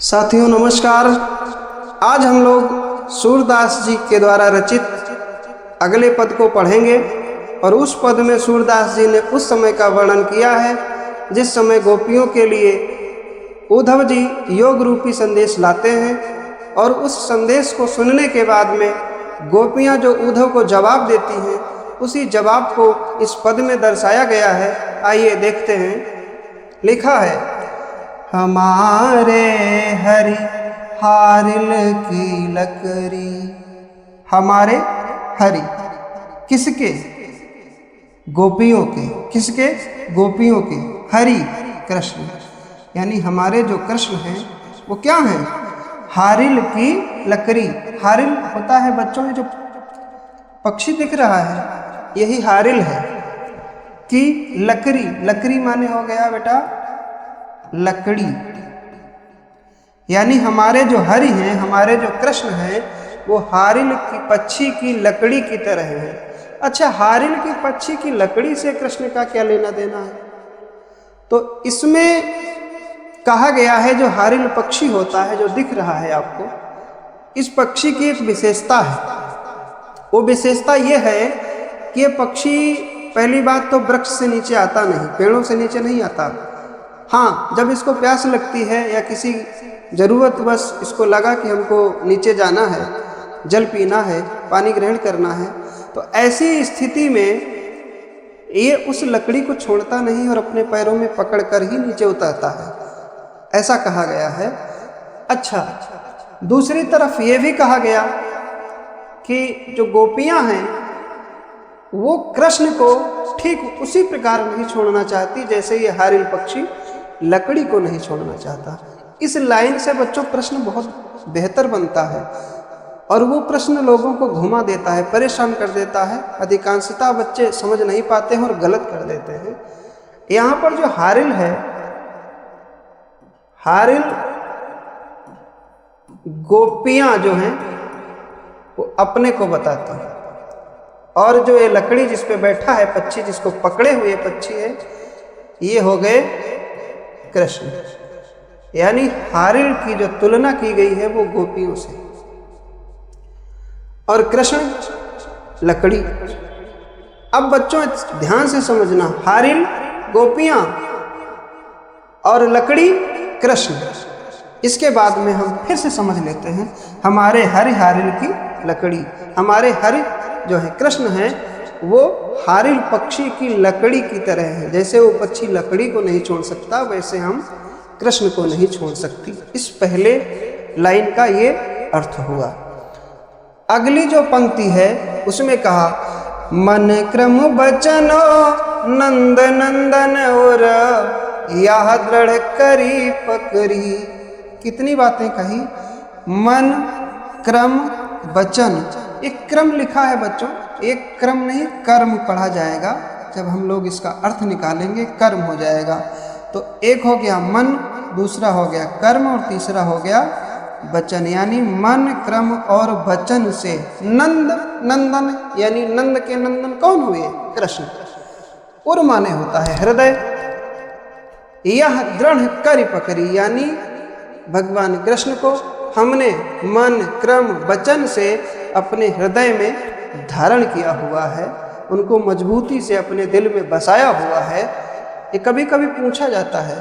साथियों नमस्कार। आज हम लोग सूरदास जी के द्वारा रचित अगले पद को पढ़ेंगे और उस पद में सूरदास जी ने उस समय का वर्णन किया है जिस समय गोपियों के लिए उद्धव जी योग रूपी संदेश लाते हैं और उस संदेश को सुनने के बाद में गोपियां जो उद्धव को जवाब देती हैं उसी जवाब को इस पद में दर्शाया गया है। आइए देखते हैं। लिखा है, हमारे हरि हारिल की लकड़ी। हमारे हरि किसके? गोपियों के। किसके? गोपियों के। हरि कृष्ण, यानी हमारे जो कृष्ण हैं वो क्या हैं? हारिल की लकड़ी। हारिल होता है बच्चों में जो पक्षी दिख रहा है यही हारिल है। कि लकड़ी, लकड़ी माने हो गया बेटा लकड़ी, यानी हमारे जो हरि हैं, हमारे जो कृष्ण हैं वो हारिल की पक्षी की लकड़ी की तरह है। अच्छा, हारिल की पक्षी की लकड़ी से कृष्ण का क्या लेना देना है? तो इसमें कहा गया है जो हारिल पक्षी होता है जो दिख रहा है आपको, इस पक्षी की एक विशेषता है। वो विशेषता ये है कि ये पक्षी पहली बात तो वृक्ष से नीचे आता नहीं, पेड़ों से नीचे नहीं आता। हाँ, जब इसको प्यास लगती है या किसी ज़रूरतवश इसको लगा कि हमको नीचे जाना है, जल पीना है, पानी ग्रहण करना है, तो ऐसी स्थिति में ये उस लकड़ी को छोड़ता नहीं और अपने पैरों में पकड़कर ही नीचे उतरता है, ऐसा कहा गया है। अच्छा, दूसरी तरफ ये भी कहा गया कि जो गोपियां हैं वो कृष्ण को ठीक उसी प्रकार नहीं छोड़ना चाहती जैसे ये हारिल पक्षी लकड़ी को नहीं छोड़ना चाहता। इस लाइन से बच्चों प्रश्न बहुत बेहतर बनता है और वो प्रश्न लोगों को घुमा देता है, परेशान कर देता है। अधिकांशतः बच्चे समझ नहीं पाते हैं और गलत कर देते हैं। यहाँ पर जो हारिल है, हारिल गोपियां जो हैं वो अपने को बताती हैं और जो ये लकड़ी जिस पे बैठा है पक्षी, जिसको पकड़े हुए पक्षी है, ये हो गए कृष्ण। यानी हारिल की जो तुलना की गई है वो गोपियों से और कृष्ण लकड़ी। अब बच्चों ध्यान से समझना, हारिल गोपियां और लकड़ी कृष्ण। इसके बाद में हम फिर से समझ लेते हैं। हमारे हरि हारिल की लकड़ी, हमारे हरि जो है कृष्ण हैं वो हारिल पक्षी की लकड़ी की तरह है। जैसे वो पक्षी लकड़ी को नहीं छोड़ सकता वैसे हम कृष्ण को नहीं छोड़ सकती। इस पहले लाइन का ये अर्थ हुआ। अगली जो पंक्ति है उसमें कहा, मन क्रम बचनो नंद नंदन और यह दृढ़ करी पकड़ी। कितनी बातें कही। मन क्रम वचन, एक क्रम लिखा है बच्चों, एक क्रम नहीं कर्म पढ़ा जाएगा। जब हम लोग इसका अर्थ निकालेंगे कर्म हो जाएगा। तो एक हो गया मन, दूसरा हो गया कर्म और तीसरा हो गया वचन। यानी मन क्रम और वचन से नंद नंदन, यानी नंद के नंदन कौन हुए? कृष्ण। उर माने होता है हृदय, यह दृढ़ कर पकड़ी, यानी भगवान कृष्ण को हमने मन क्रम वचन से अपने हृदय में धारण किया हुआ है, उनको मजबूती से अपने दिल में बसाया हुआ है। ये कभी कभी पूछा जाता है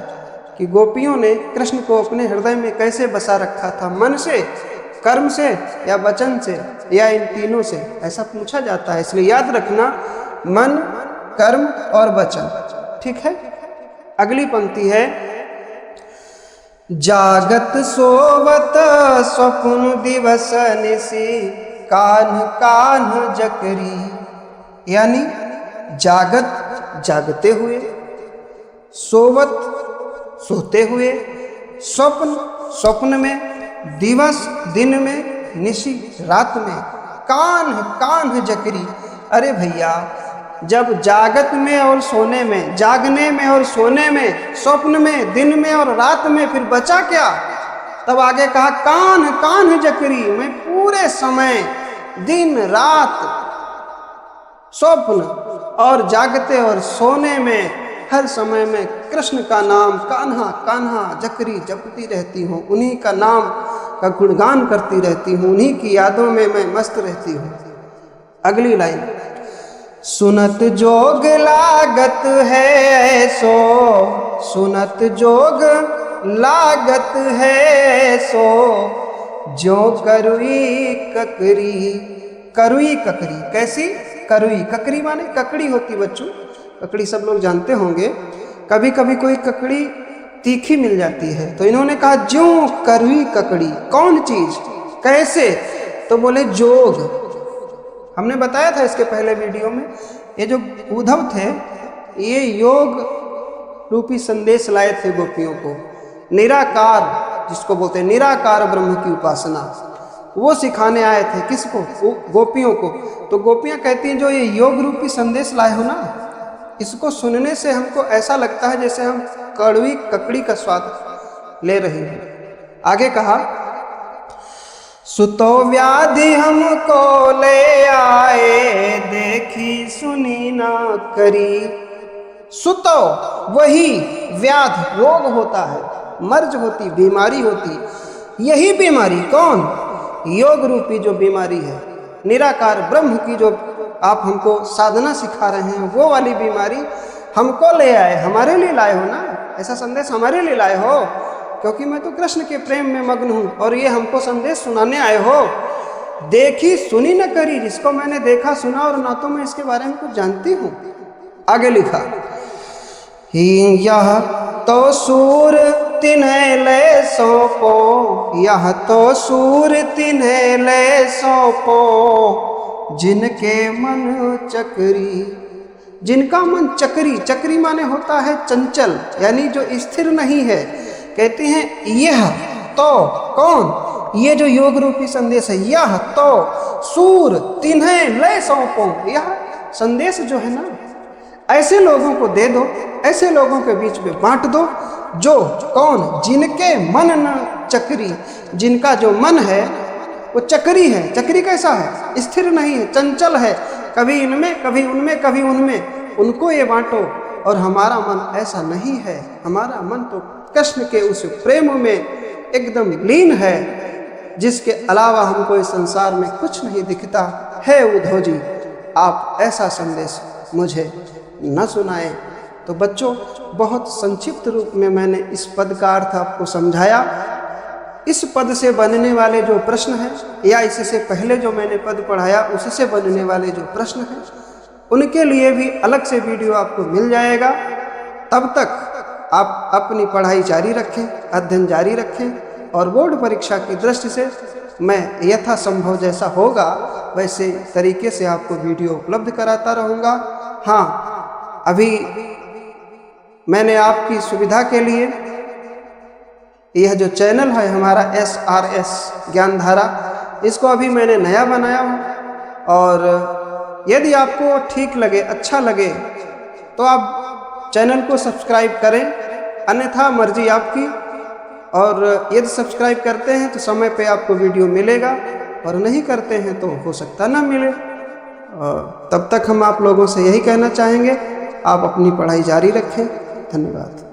कि गोपियों ने कृष्ण को अपने हृदय में कैसे बसा रखा था, मन से, कर्म से या वचन से या इन तीनों से, ऐसा पूछा जाता है। इसलिए याद रखना मन, कर्म और वचन, ठीक है। अगली पंक्ति है, जागत सोवत स्वप्न दिवस निसी कान्ह कान्ह जकरी। यानी जागत जागते हुए, सोवत सोते हुए, स्वप्न स्वप्न में, दिवस दिन में, निशी रात में, कान्ह कान्ह जकरी। अरे भैया, जब जागत में और सोने में, जागने में और सोने में, स्वप्न में, दिन में और रात में, फिर बचा क्या? तब आगे कहा कान्ह कान्ह जकरी। मैं पूरे समय दिन रात स्वप्न और जागते और सोने में हर समय में कृष्ण का नाम कान्हा कान्हा जकरी जपती रहती हूँ, उन्हीं का नाम का गुणगान करती रहती हूँ, उन्हीं की यादों में मैं मस्त रहती हूँ। अगली लाइन, सुनत जोग लागत है ऐसो, सुनत जोग लागत है ऐसो, जो करुई ककरी। करुई ककरी कैसी? करुई ककरी माने ककड़ी होती बच्चों, ककड़ी सब लोग जानते होंगे। कभी कभी कोई ककड़ी तीखी मिल जाती है, तो इन्होंने कहा ज्यों करुई ककड़ी। कौन चीज, कैसे? तो बोले जोग। हमने बताया था इसके पहले वीडियो में, ये जो उद्धव थे ये योग रूपी संदेश लाए थे गोपियों को। निराकार, जिसको बोलते हैं निराकार ब्रह्म की उपासना, वो सिखाने आए थे। किसको? गोपियों को। तो गोपियां कहती हैं जो ये योग रूपी संदेश लाए हो ना, इसको सुनने से हमको ऐसा लगता है जैसे हम कड़वी ककड़ी का स्वाद ले रहे हैं। आगे कहा, सुतो व्याधि हमको ले आए, देखी सुनी ना करी। सुतो वही व्याध रोग होता है, मर्ज होती, बीमारी होती। यही बीमारी कौन? योग रूपी जो बीमारी है, निराकार ब्रह्म की जो आप हमको साधना सिखा रहे हैं, वो वाली बीमारी हमको ले आए। हमारे लिए लाए हो ना, ऐसा संदेश हमारे लिए लाए हो, क्योंकि मैं तो कृष्ण के प्रेम में मग्न हूं और ये हमको संदेश सुनाने आए हो। देखी सुनी न करी, जिसको मैंने देखा सुना और ना तो मैं इसके बारे में कुछ जानती हूँ। आगे लिखा, यह तो सूर तिन्हें ले सौंपो, यह तो सूर तिन्हें ले सौंपो, जिनके मन चक्री। जिनका मन चक्री, चक्री माने होता है चंचल, यानी जो स्थिर नहीं है। कहते हैं यह तो कौन? ये जो योग रूपी संदेश है, यह तो सूर तिन्हें ले सौंपो, यह संदेश जो है ना, ऐसे लोगों को दे दो, ऐसे लोगों के बीच में बांट दो जो कौन? जिनके मन न चक्री, जिनका जो मन है वो चक्री है। चक्री कैसा है? स्थिर नहीं है, चंचल है, कभी इनमें कभी उनमें कभी उनमें। उनको ये बांटो। और हमारा मन ऐसा नहीं है, हमारा मन तो कृष्ण के उस प्रेम में एकदम लीन है, जिसके अलावा हमको इस संसार में कुछ नहीं दिखता है। उद्धव जी, आप ऐसा संदेश मुझे न सुनाए। तो बच्चों, बहुत संक्षिप्त रूप में मैंने इस पद का अर्थ आपको समझाया। इस पद से बनने वाले जो प्रश्न हैं, या इससे पहले जो मैंने पद पढ़ाया उससे बनने वाले जो प्रश्न हैं, उनके लिए भी अलग से वीडियो आपको मिल जाएगा। तब तक आप अपनी पढ़ाई जारी रखें, अध्ययन जारी रखें, और बोर्ड परीक्षा की दृष्टि से मैं यथासंभव जैसा होगा वैसे तरीके से आपको वीडियो उपलब्ध कराता रहूँगा। हाँ, अभी मैंने आपकी सुविधा के लिए यह जो चैनल है हमारा SRS ज्ञानधारा, इसको अभी मैंने नया बनाया हूँ। और यदि आपको ठीक लगे, अच्छा लगे, तो आप चैनल को सब्सक्राइब करें, अन्यथा मर्जी आपकी। और यदि सब्सक्राइब करते हैं तो समय पे आपको वीडियो मिलेगा, और नहीं करते हैं तो हो सकता ना मिले। तब तक हम आप लोगों से यही कहना चाहेंगे, आप अपनी पढ़ाई जारी रखें। धन्यवाद।